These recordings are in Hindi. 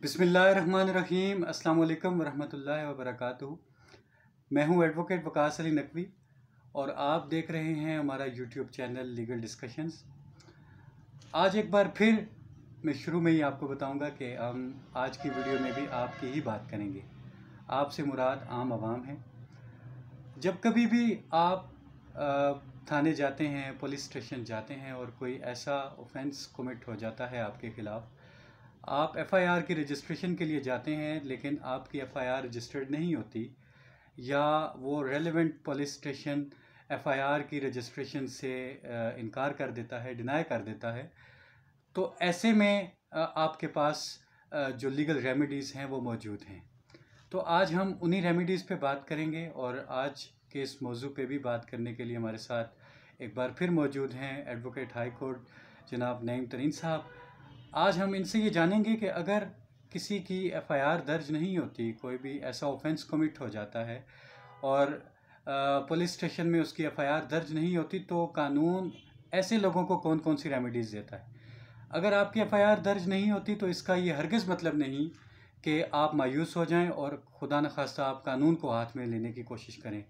बिस्मिल्लाहिर्रहमानिर्रहीम। अस्सलाम वालेकुम वरहमतुल्लाहि वबरकातुहू। मैं हूं एडवोकेट वकास अली नकवी और आप देख रहे हैं हमारा यूट्यूब चैनल लीगल डिस्कशंस। आज एक बार फिर मैं शुरू में ही आपको बताऊंगा कि हम आज की वीडियो में भी आपकी ही बात करेंगे। आपसे मुराद आम आवाम है। जब कभी भी आप थाने जाते हैं, पुलिस स्टेशन जाते हैं और कोई ऐसा ऑफेंस कमिट हो जाता है आपके ख़िलाफ़, आप एफआईआर की रजिस्ट्रेशन के लिए जाते हैं लेकिन आपकी एफआईआर रजिस्टर्ड नहीं होती या वो रेलेवेंट पुलिस स्टेशन एफआईआर की रजिस्ट्रेशन से इनकार कर देता है, डिनाई कर देता है, तो ऐसे में आपके पास जो लीगल रेमेडीज़ हैं वो मौजूद हैं। तो आज हम उन्हीं रेमेडीज़ पे बात करेंगे और आज के इस मौजू पे भी बात करने के लिए हमारे साथ एक बार फिर मौजूद हैं एडवोकेट हाई कोर्ट जनाब नईम तरीन साहब। आज हम इनसे ये जानेंगे कि अगर किसी की एफआईआर दर्ज नहीं होती, कोई भी ऐसा ऑफेंस कमिट हो जाता है और पुलिस स्टेशन में उसकी एफआईआर दर्ज नहीं होती, तो कानून ऐसे लोगों को कौन कौन सी रेमेडीज़ देता है। अगर आपकी एफआईआर दर्ज नहीं होती तो इसका ये हरगिज़ मतलब नहीं कि आप मायूस हो जाएं और खुदा न खास्ता आप कानून को हाथ में लेने की कोशिश करें।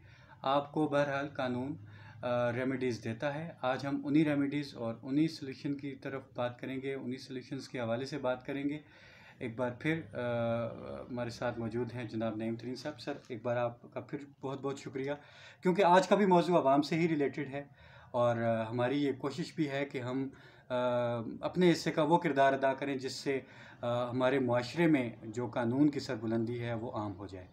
आपको बहरहाल कानून रेमेडीज़ देता है। आज हम उन्हीं रेमेडीज़ और उन्हीं सॉल्यूशन की तरफ बात करेंगे, उन्हीं सॉल्यूशंस के हवाले से बात करेंगे। एक बार फिर हमारे साथ मौजूद हैं जनाब नईम तरीन साहब। सर, एक बार आपका फिर बहुत बहुत शुक्रिया, क्योंकि आज का भी मौजू आवाम से ही रिलेटेड है और हमारी ये कोशिश भी है कि हम अपने हिस्से का वो किरदार अदा करें जिससे हमारे मुआशरे में जो कानून की सरबुलंदी है वो आम हो जाए।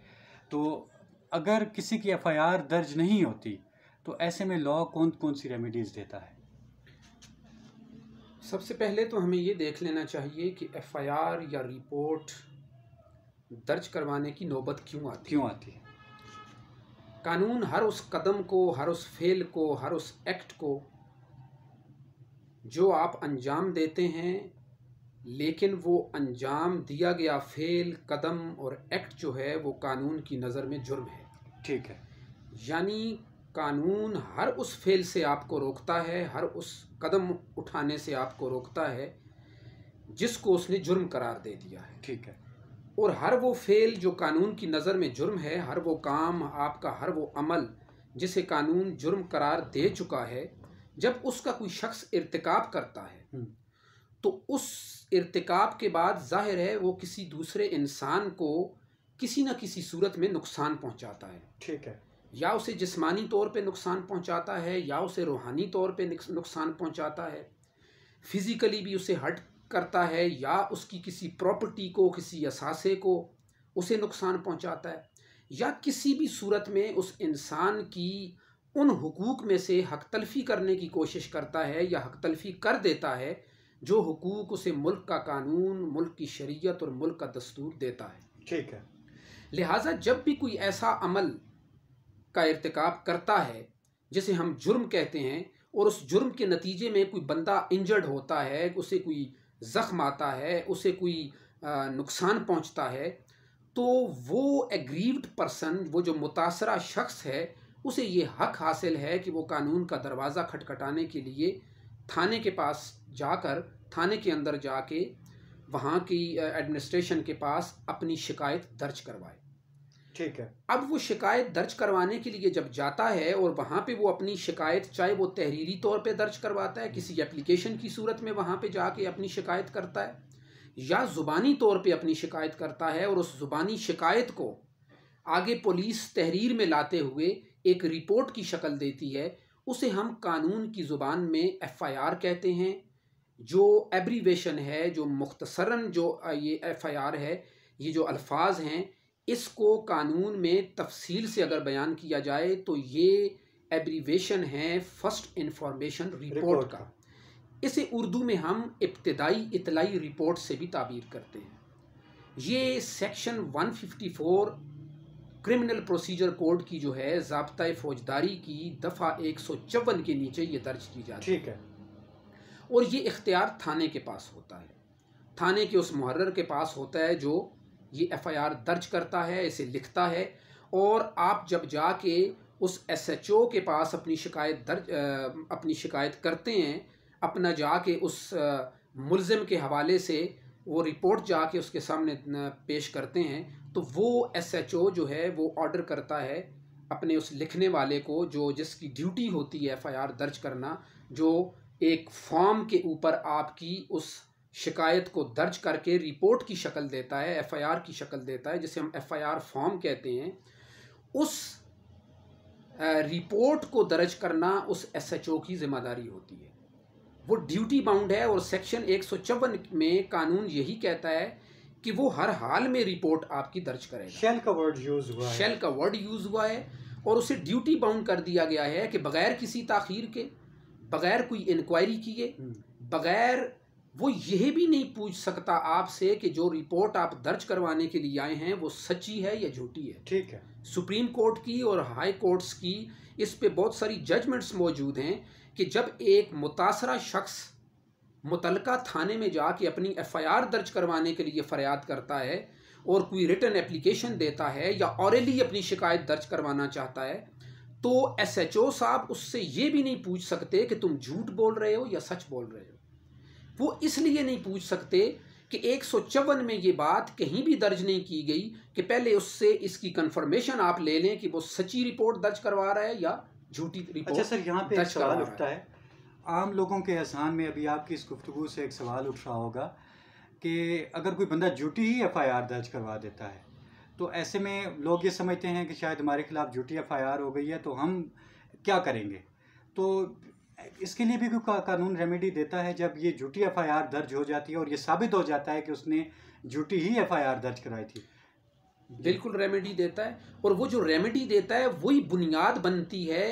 तो अगर किसी की एफआईआर दर्ज नहीं होती तो ऐसे में लॉ कौन कौन सी रेमेडीज़ देता है? सबसे पहले तो हमें ये देख लेना चाहिए कि एफआईआर या रिपोर्ट दर्ज करवाने की नौबत क्यों आती है। कानून हर उस कदम को, हर उस फेल को, हर उस एक्ट को जो आप अंजाम देते हैं, लेकिन वो अंजाम दिया गया फेल, कदम और एक्ट जो है वो कानून की नज़र में जुर्म है। ठीक है। यानी कानून हर उस फेल से आपको रोकता है, हर उस कदम उठाने से आपको रोकता है जिसको उसने जुर्म करार दे दिया है। ठीक है। और हर वो फेल जो कानून की नज़र में जुर्म है, हर वो काम आपका, हर वो अमल जिसे कानून जुर्म करार दे चुका है, जब उसका कोई शख्स इर्तिकाब करता है तो उस इर्तिकाब के बाद जाहिर है वो किसी दूसरे इंसान को किसी न किसी सूरत में नुकसान पहुंचाता है। ठीक है। या उसे जिस्मानी तौर पे नुकसान पहुंचाता है या उसे रूहानी तौर पे नुकसान पहुंचाता है, फिज़िकली भी उसे हर्ट करता है या उसकी किसी प्रॉपर्टी को, किसी असासे को उसे नुकसान पहुंचाता है, या किसी भी सूरत में उस इंसान की उन हुकूक में से हक तलफ़ी करने की कोशिश करता है या हक तलफ़ी कर देता है जो हुकूक उसे मुल्क का कानून, मुल्क की शरीयत और मुल्क का दस्तूर देता है। ठीक है। लिहाजा जब भी कोई ऐसा अमल का इर्तिकाब करता है जिसे हम जुर्म कहते हैं और उस जुर्म के नतीजे में कोई बंदा इंजर्ड होता है, उसे कोई ज़ख्म आता है, उसे कोई नुकसान पहुंचता है, तो वो एग्रीव्ड पर्सन, वो जो मुतासरा शख्स है, उसे ये हक हासिल है कि वो कानून का दरवाज़ा खटखटाने के लिए थाने के पास जाकर, थाने के अंदर जाके वहाँ की एडमिनिस्ट्रेशन के पास अपनी शिकायत दर्ज करवाए। ठीक है। अब वो शिकायत दर्ज करवाने के लिए जब जाता है और वहाँ पे वो अपनी शिकायत, चाहे वो तहरीरी तौर पे दर्ज करवाता है, किसी एप्लीकेशन की सूरत में वहाँ पे जाके अपनी शिकायत करता है, या ज़ुबानी तौर पे अपनी शिकायत करता है और उस ज़ुबानी शिकायत को आगे पुलिस तहरीर में लाते हुए एक रिपोर्ट की शक्ल देती है, उसे हम कानून की ज़ुबान में एफआईआर कहते हैं। जो एब्रीवेशन है, जो मुख्तसरन जो ये एफआईआर है, ये जो अल्फाज हैं, इसको कानून में तफसील से अगर बयान किया जाए तो ये एब्रीवेशन है फर्स्ट इंफॉर्मेशन रिपोर्ट का। इसे उर्दू में हम इब्तिदाई इतलाई रिपोर्ट से भी ताबीर करते हैं। ये सेक्शन 154 क्रिमिनल प्रोसीजर कोड की जो है ज़ाब्ता फौजदारी की दफ़ा 154 के नीचे ये दर्ज की जाती है। ठीक है। और ये इख्तियार थाने के पास होता है, थाने के उस मुहर्रर के पास होता है जो ये एफआईआर दर्ज करता है, इसे लिखता है। और आप जब जाके उस एसएचओ के पास अपनी शिकायत करते हैं, अपना जाके उस मुल्ज़िम के हवाले से वो रिपोर्ट जाके उसके सामने पेश करते हैं, तो वो SHO जो है वो ऑर्डर करता है अपने उस लिखने वाले को, जो जिसकी ड्यूटी होती है FIR दर्ज करना, जो एक फॉर्म के ऊपर आपकी उस शिकायत को दर्ज करके रिपोर्ट की शक्ल देता है, FIR की शक्ल देता है, जिसे हम FIR फॉर्म कहते हैं। उस रिपोर्ट को दर्ज करना उस SHO की जिम्मेदारी होती है, वो ड्यूटी बाउंड है। और सेक्शन 154 में कानून यही कहता है कि वो हर हाल में रिपोर्ट आपकी दर्ज करेगा। शेल का वर्ड यूज हुआ है, शेल का वर्ड यूज हुआ है, और उसे ड्यूटी बाउंड कर दिया गया है कि बगैर किसी ताखीर के, बगैर कोई इंक्वायरी किए, बगैर वो यह भी नहीं पूछ सकता आपसे कि जो रिपोर्ट आप दर्ज करवाने के लिए आए हैं वो सच्ची है या झूठी है। ठीक है। सुप्रीम कोर्ट की और हाई कोर्ट्स की इस पे बहुत सारी जजमेंट्स मौजूद हैं कि जब एक मुतासरा शख्स मुतलका थाने में जाके अपनी FIR दर्ज करवाने के लिए फरियाद करता है और कोई रिटन एप्लीकेशन देता है या ऑरली अपनी शिकायत दर्ज करवाना चाहता है, तो SHO साहब उससे ये भी नहीं पूछ सकते कि तुम झूठ बोल रहे हो या सच बोल रहे हो। वो इसलिए नहीं पूछ सकते कि 154 में ये बात कहीं भी दर्ज नहीं की गई कि पहले उससे इसकी कंफर्मेशन आप ले लें कि वो सच्ची रिपोर्ट दर्ज करवा रहा है या झूठी रिपोर्ट। अच्छा सर, यहाँ पे एक सवाल उठता है आम लोगों के अज़हान में, अभी आपकी इस गुफ्तगू से एक सवाल उठ रहा होगा कि अगर कोई बंदा झूठी ही FIR दर्ज करवा देता है, तो ऐसे में लोग ये समझते हैं कि शायद हमारे खिलाफ झूठी FIR हो गई है, तो हम क्या करेंगे। तो इसके लिए भी कोई कानून रेमेडी देता है जब ये झूठी FIR दर्ज हो जाती है और ये साबित हो जाता है कि उसने झूठी ही FIR दर्ज कराई थी? बिल्कुल रेमेडी देता है, और वो जो रेमेडी देता है वही बुनियाद बनती है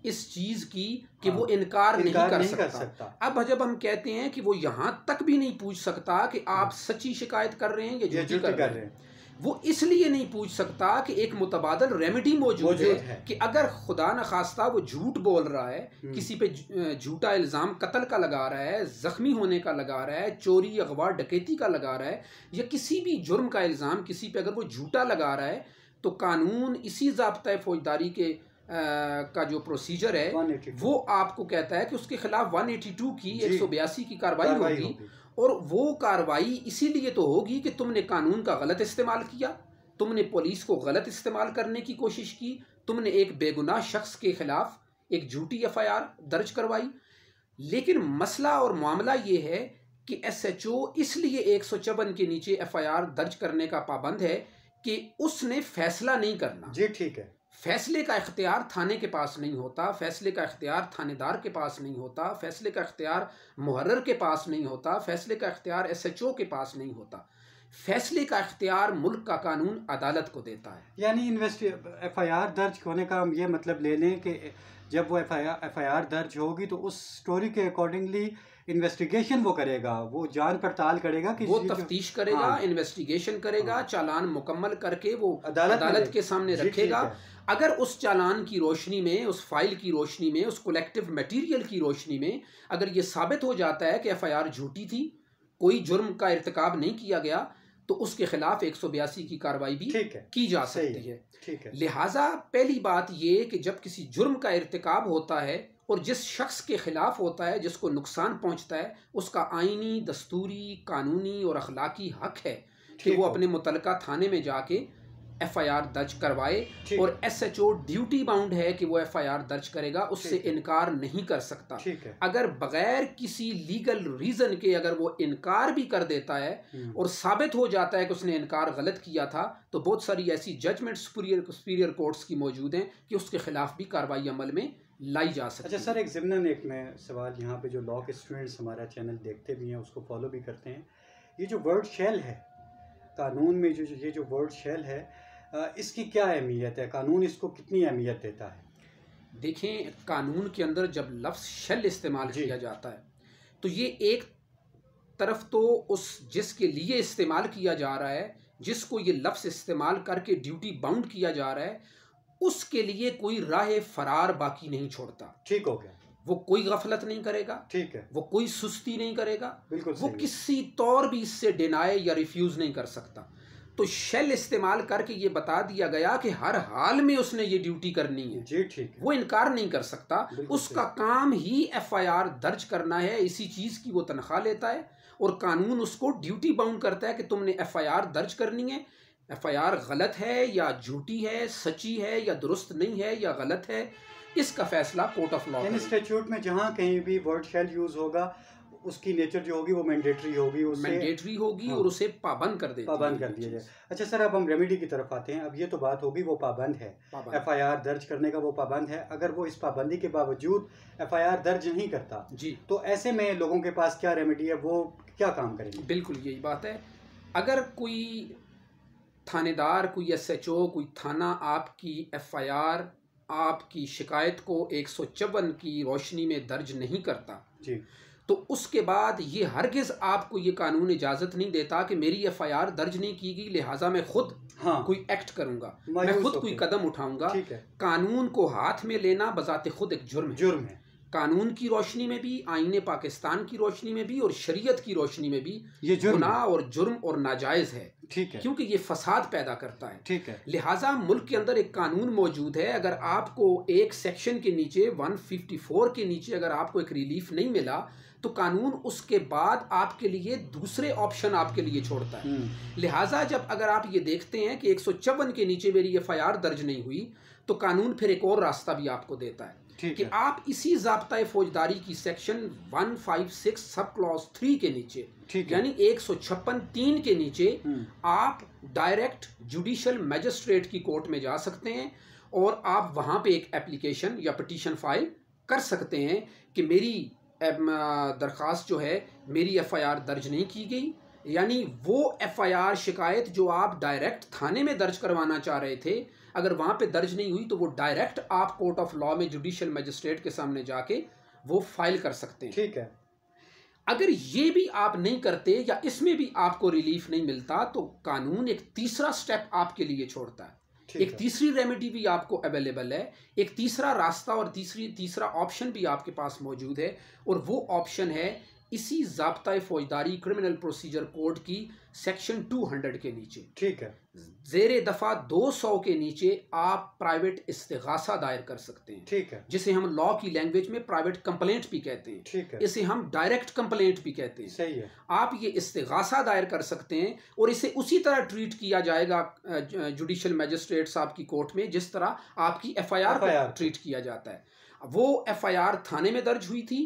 इस चीज की कि वो इनकार नहीं कर सकता। अब जब हम कहते हैं कि वो यहाँ तक भी नहीं पूछ सकता कि आप सच्ची शिकायत कर रहे हैं या झूठी कर रहे हैं, वो इसलिए नहीं पूछ सकता कि एक मुतबादल रेमेडी मौजूद है कि अगर खुदा न खास्ता वो झूठ बोल रहा है, किसी पे झूठा इल्ज़ाम कत्ल का लगा रहा है, ज़ख्मी होने का लगा रहा है, चोरी अगवा डकैती का लगा रहा है, या किसी भी जुर्म का इल्ज़ाम किसी पे अगर वो झूठा लगा रहा है, तो कानून इसी ज़ाब्ता फौजदारी के का जो प्रोसीजर है वो आपको कहता है कि उसके खिलाफ 182 की 182 की कार्रवाई होगी। और वो कार्रवाई इसीलिए तो होगी कि तुमने कानून का गलत इस्तेमाल किया, तुमने पुलिस को गलत इस्तेमाल करने की कोशिश की, तुमने एक बेगुनाह शख्स के खिलाफ एक झूठी FIR दर्ज करवाई। लेकिन मसला और मामला ये है कि SHO इसलिए 154 के नीचे FIR दर्ज करने का पाबंद है कि उसने फैसला नहीं करना। जी ठीक है। फैसले का इख्तियार थाने के पास नहीं होता, फैसले का इख्तियार थानेदार के पास नहीं होता, फैसले का इख्तियार मुहर्रर के पास नहीं होता, फैसले का इख्तियार SHO के पास नहीं होता। फैसले का इख्तियार मुल्क का कानून अदालत को देता है। यानी FIR दर्ज होने का हम ये मतलब ले लें कि जब वो FIR दर्ज होगी तो उस स्टोरी के अकॉर्डिंगली इन्वेस्टिगेशन वो करेगा, वो जान पड़ताल करेगा, कि वो तफ्तीश करेगा, इन्वेस्टिगेशन करेगा, चालान मुकम्मल करके वो अदालत के सामने रखेगा। अगर उस चालान की रोशनी में, उस फाइल की रोशनी में, उस कलेक्टिव मटेरियल की रोशनी में अगर ये साबित हो जाता है कि FIR झूठी थी, कोई जुर्म का इर्तिकाब नहीं किया गया, तो उसके खिलाफ 182 की कार्रवाई भी की जा सकती है। लिहाजा पहली बात ये कि जब किसी जुर्म का इर्तिकाब होता है और जिस शख्स के खिलाफ होता है, जिसको नुकसान पहुंचता है, उसका आईनी, दस्तूरी, कानूनी और अखलाकी हक है कि वो अपने मुतलका थाने में जाके FIR दर्ज करवाए, और SHO ड्यूटी बाउंड है कि वो FIR दर्ज करेगा, उससे इनकार नहीं कर सकता। अगर बगैर किसी लीगल रीजन के अगर वो इनकार भी कर देता है और साबित हो जाता है कि उसने इनकार गलत किया था, तो बहुत सारी ऐसी जजमेंट सुपीरियर कोर्ट्स की मौजूद हैं कि उसके खिलाफ भी कार्रवाई अमल में लाई जा सकती है। अच्छा सर, एक ज़िम्नन एक मैं सवाल यहाँ पे, जो लॉ के स्टूडेंट्स हमारा चैनल देखते भी हैं, उसको फॉलो भी करते हैं, ये जो वर्ड शेल है कानून में, जो ये जो वर्ड शेल है, इसकी क्या अहमियत है? कानून इसको कितनी अहमियत देता है? देखें, कानून के अंदर जब लफ्ज़ शेल इस्तेमाल किया जाता है, तो ये एक तरफ तो उस जिसके लिए इस्तेमाल किया जा रहा है, जिसको ये लफ्ज़ इस्तेमाल करके ड्यूटी बाउंड किया जा रहा है, उसके लिए कोई राह फरार बाकी नहीं छोड़ता। ठीक हो गया। वो कोई गफलत नहीं करेगा, ठीक है, वो कोई सुस्ती नहीं करेगा, बिल्कुल वो किसी तौर भी इससे डिनाई या रिफ्यूज़ नहीं कर सकता। तो शेल इस्तेमाल करके ये बता दिया गया कि हर हाल में उसने ये ड्यूटी करनी है। जी ठीक है। वो इनकार नहीं कर सकता, उसका काम ही FIR दर्ज करना है, इसी चीज़ की वो तनख्वाह लेता है, और कानून उसको ड्यूटी बाउंड करता है कि तुमने एफआईआर दर्ज करनी है। एफआईआर गलत है या झूठी है, सच्ची है या दुरुस्त नहीं है या गलत है, इसका फैसला कोर्ट ऑफ लॉ। स्टैट्यूट में जहाँ कहीं भी वर्ड शैल यूज होगा उसकी नेचर जो होगी वो मैंडेटरी होगी, मैंडेटरी होगी। हाँ, और उसे पाबंद कर दिया जाए। अच्छा सर, अब हम रेमेडी की तरफ आते हैं। अब ये तो बात होगी वो पाबंद है, एफआईआर दर्ज करने का वो पाबंद है। अगर वो इस पाबंदी के बावजूद एफआईआर दर्ज नहीं करता जी, तो ऐसे में लोगों के पास क्या रेमेडी है, वो क्या काम करेंगे? बिल्कुल यही बात है। अगर कोई थानेदार, कोई एसएचओ, कोई थाना आपकी एफआईआर, आपकी शिकायत को 154 की रोशनी में दर्ज नहीं करता जी, तो उसके बाद ये हरगिज आपको ये कानून इजाज़त नहीं देता कि मेरी एफआईआर दर्ज नहीं की गई लिहाजा मैं खुद कोई एक्ट करूंगा, मैं खुद कोई कदम उठाऊंगा। कानून को हाथ में लेना बजाते खुद एक जुर्म है। कानून की रोशनी में भी, आईने पाकिस्तान की रोशनी में भी और शरीयत की रोशनी में भी ये गुनाह और जुर्म और नाजायज है। ठीक है, क्योंकि ये फसाद पैदा करता है। ठीक है, लिहाजा मुल्क के अंदर एक कानून मौजूद है। अगर आपको एक सेक्शन के नीचे 154 के नीचे अगर आपको एक रिलीफ नहीं मिला तो कानून उसके बाद आपके लिए दूसरे ऑप्शन आपके लिए छोड़ता है। लिहाजा जब अगर आप ये देखते हैं कि 154 के नीचे मेरी एफआईआर दर्ज नहीं हुई तो कानून फिर एक और रास्ता भी आपको देता है कि आप इसी ज़ाब्ता फौजदारी की सेक्शन 156 सब क्लॉज 3 के नीचे, यानी 156(3) के नीचे आप डायरेक्ट जुडिशल मैजिस्ट्रेट की कोर्ट में जा सकते हैं और आप वहां पे एक एप्लीकेशन या पिटीशन फाइल कर सकते हैं कि मेरी दरख्वास्त जो है, मेरी एफआईआर दर्ज नहीं की गई। यानी वो एफआईआर शिकायत जो आप डायरेक्ट थाने में दर्ज करवाना चाह रहे थे, अगर वहां पे दर्ज नहीं हुई तो वो डायरेक्ट आप कोर्ट ऑफ लॉ में जुडिशियल मैजिस्ट्रेट के सामने जाके वो फाइल कर सकते हैं। ठीक है, अगर ये भी आप नहीं करते या इसमें भी आपको रिलीफ नहीं मिलता तो कानून एक तीसरा स्टेप आपके लिए छोड़ता है। एक तीसरी रेमेडी भी आपको अवेलेबल है, एक तीसरा रास्ता और तीसरा ऑप्शन भी आपके पास मौजूद है और वो ऑप्शन है इसी ज़ाब्ता फौजदारी क्रिमिनल प्रोसीजर कोड की सेक्शन 200 के नीचे। ठीक है, ज़ेरे दफ़ा 200 के नीचे आप प्राइवेट इस्तिगासा दायर कर सकते हैं। ठीक है, जिसे हम लॉ की लैंग्वेज में प्राइवेट कंप्लेंट भी कहते हैं। ठीक है, इसे हम डायरेक्ट कंप्लेंट भी कहते हैं। सही है, आप ये इस्तिगासा दायर कर सकते हैं और इसे उसी तरह ट्रीट किया जाएगा जुडिशियल मैजिस्ट्रेट साहब की कोर्ट में जिस तरह आपकी एफआईआर को ट्रीट किया जाता है। वो एफआईआर थाने में दर्ज हुई थी,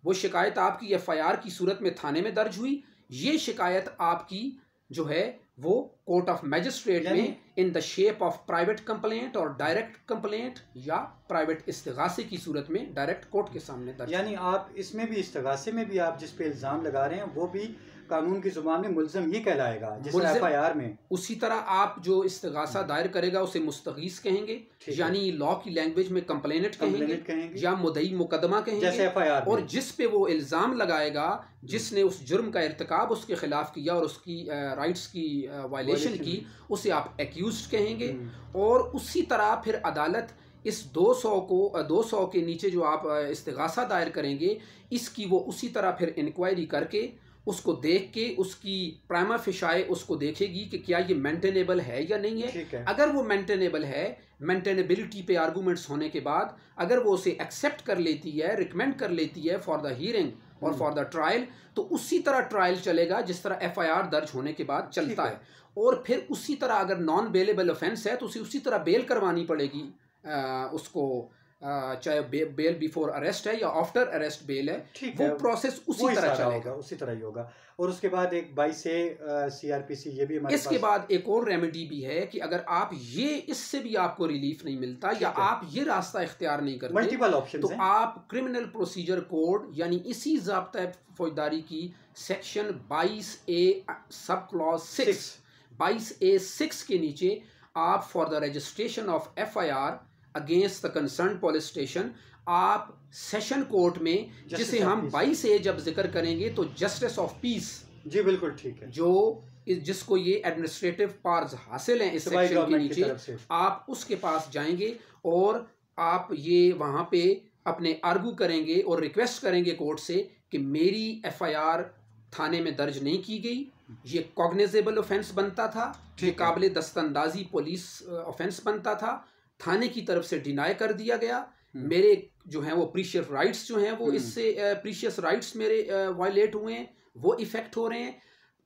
वो शिकायत आपकी एफआईआर की सूरत में थाने में दर्ज हुई, ये शिकायत आपकी जो है वो कोर्ट ऑफ मैजिस्ट्रेट में in the shape of private complaint और डायरेक्ट कंप्लेंट या प्राइवेट इस्तिगासे की सूरत में डायरेक्ट कोर्ट के सामने दर्ज। यानी आप इसमें भी इस्तिगासे में भी आप जिस पे इल्जाम लगा रहे हैं वो भी कानून की जुबान में मुल्ज़म ही कहलाएगा जैसे एफआईआर में। उसी तरह आप जो इस्तिगासा दायर करेगा उसे मुस्तगीस कहेंगे, यानी लॉ की लैंग्वेज में कंप्लेनेंट कहेंगे या मुद्दई मुकदमा कहेंगे जैसे एफआईआर, और जिस पे वो इल्ज़ाम लगाएगा, जिसने उस जुर्म का इर्तिकाब उसके खिलाफ किया और उसकी राइट्स की वायलेशन की, उसे आप एक्यूज्ड कहेंगे। और उसी तरह फिर अदालत इस 200 के नीचे जो आप इस्तिगासा दायर करेंगे इसकी वो उसी तरह फिर इंक्वायरी करके उसको देख के उसकी प्राइमा फिशाए उसको देखेगी कि क्या ये मेंटेनेबल है या नहीं है। अगर वो मेंटेनेबल है, मेंटेनेबिलिटी पे आर्गूमेंट्स होने के बाद अगर वो उसे एक्सेप्ट कर लेती है, रिकमेंड कर लेती है फॉर द हियरिंग और फॉर द ट्रायल, तो उसी तरह ट्रायल चलेगा जिस तरह एफआईआर दर्ज होने के बाद चलता है। और फिर उसी तरह अगर नॉन बेलेबल ऑफेंस है तो उसे उसी तरह बेल करवानी पड़ेगी उसको, चाहे बेल बिफोर अरेस्ट है या आफ्टर अरेस्ट बेल है, वो प्रोसेस उसी तरह चलेगा, उसी तरह ही होगा। और उसके बाद एक 22 से सीआरपीसी ये भी हमारे इसके बाद एक और रेमेडी भी है कि अगर आप ये इससे भी आपको रिलीफ नहीं मिलता या आप ये रास्ता इख्तियार नहीं करते, मल्टीपल ऑप्शन, तो आप क्रिमिनल प्रोसीजर कोड यानी इसी ज़ाब्ता फौजदारी की section 22A sub clause 6 22A6 के नीचे आप for the registration of FIR against the concern police station आप सेशन कोर्ट में, जिसे हम 22A जब जिक्र करेंगे तो जस्टिस ऑफ पीस, जी बिल्कुल ठीक है, जो जिसको ये एडमिनिस्ट्रेटिव पावर्स हासिल हैं इस सेक्शन के नीचे, आप उसके पास जाएंगे और आप ये वहां पे अपने आर्गू करेंगे और रिक्वेस्ट करेंगे कोर्ट से कि मेरी एफआईआर थाने में दर्ज नहीं की गई, ये कॉग्निजेबल ऑफेंस बनता था, ये काबिल दस्तंदाजी पुलिस ऑफेंस बनता था, थाने की तरफ से डिनाई कर दिया गया, मेरे जो हैं वो प्रीशियस राइट्स जो हैं वो इससे प्रीशियस राइट्स मेरे वायलेट हुए हैं, वो इफ़ेक्ट हो रहे हैं,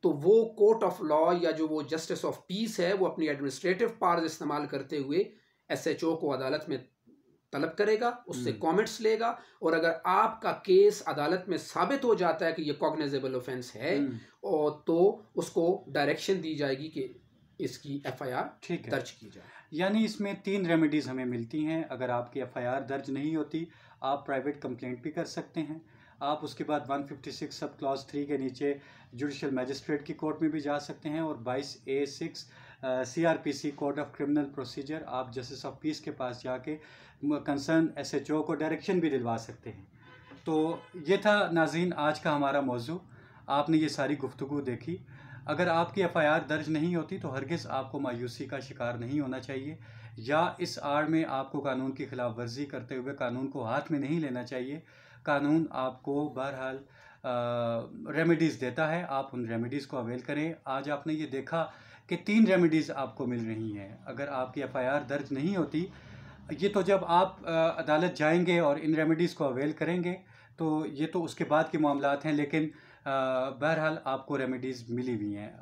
तो वो कोर्ट ऑफ लॉ या जो वो जस्टिस ऑफ पीस है वो अपनी एडमिनिस्ट्रेटिव पावर्स इस्तेमाल करते हुए एसएचओ को अदालत में तलब करेगा, उससे कमेंट्स लेगा, और अगर आपका केस अदालत में साबित हो जाता है कि ये कॉग्निजेबल ऑफेंस है, और तो उसको डायरेक्शन दी जाएगी कि इसकी एफआईआर दर्ज की जाए। यानी इसमें 3 रेमेडीज़ हमें मिलती हैं। अगर आपकी एफआईआर दर्ज नहीं होती, आप प्राइवेट कंप्लेंट भी कर सकते हैं। आप उसके बाद 156 सब क्लॉज 3 के नीचे जुडिशल मैजिस्ट्रेट की कोर्ट में भी जा सकते हैं, और 22A6 CRPC code of criminal procedure आप जस्टिस ऑफ पीस के पास जाके कंसर्न एसएचओ को डायरेक्शन भी दिलवा सकते हैं। तो ये था नाज़रीन आज का हमारा मौजू। आपने ये सारी गुफ्तगू देखी। अगर आपकी एफआईआर दर्ज नहीं होती तो हरगिज़ आपको मायूसी का शिकार नहीं होना चाहिए, या इस आड़ में आपको कानून की खिलाफ वर्जी करते हुए कानून को हाथ में नहीं लेना चाहिए। कानून आपको बहरहाल रेमेडीज़ देता है, आप उन रेमेडीज़ को अवेल करें। आज आपने ये देखा कि 3 रेमेडीज़ आपको मिल रही हैं। अगर आपकी एफआईआर दर्ज नहीं होती, ये तो जब आप अदालत जाएंगे और इन रेमेडीज़ को अवेल करेंगे तो ये तो उसके बाद के मामलात हैं, लेकिन बहरहाल आपको रेमेडीज़ मिली हुई हैं।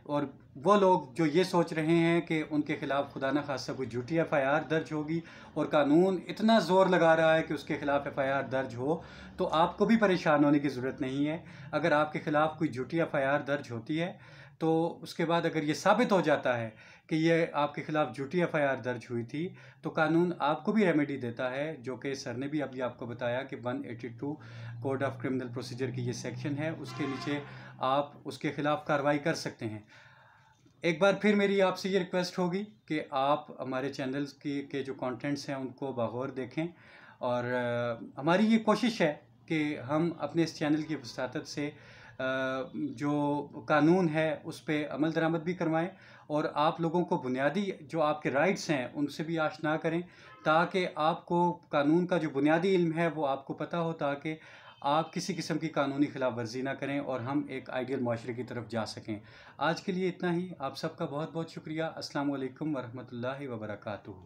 और वो लोग जो ये सोच रहे हैं कि उनके ख़िलाफ़ खुदा न खास्ता कोई झूठी एफआईआर दर्ज होगी और कानून इतना ज़ोर लगा रहा है कि उसके ख़िलाफ़ एफआईआर दर्ज हो, तो आपको भी परेशान होने की ज़रूरत नहीं है। अगर आपके ख़िलाफ़ कोई झूठी एफआईआर दर्ज होती है तो उसके बाद अगर ये साबित हो जाता है कि ये आपके ख़िलाफ़ झूठी एफआईआर दर्ज हुई थी, तो कानून आपको भी रेमेडी देता है, जो कि सर ने भी अभी आपको बताया कि 182 कोड ऑफ क्रिमिनल प्रोसीजर की ये सेक्शन है, उसके नीचे आप उसके ख़िलाफ़ कार्रवाई कर सकते हैं। एक बार फिर मेरी आपसे ये रिक्वेस्ट होगी कि आप हमारे चैनल्स के जो कंटेंट्स हैं उनको बगौर देखें, और हमारी ये कोशिश है कि हम अपने इस चैनल की वसातत से जो कानून है उस पर अमल दरामद भी करवाएं, और आप लोगों को बुनियादी जो आपके राइट्स हैं उनसे भी आशना करें, ताकि आपको कानून का जो बुनियादी इल्म है वो आपको पता हो, ताकि आप किसी किस्म की कानूनी खिलाफ वर्जी ना करें और हम एक आइडियल माशरे की तरफ जा सकें। आज के लिए इतना ही। आप सबका बहुत बहुत शुक्रिया। अस्सलाम वालेकुम वरहमतुल्लाहि वबरकातुहू।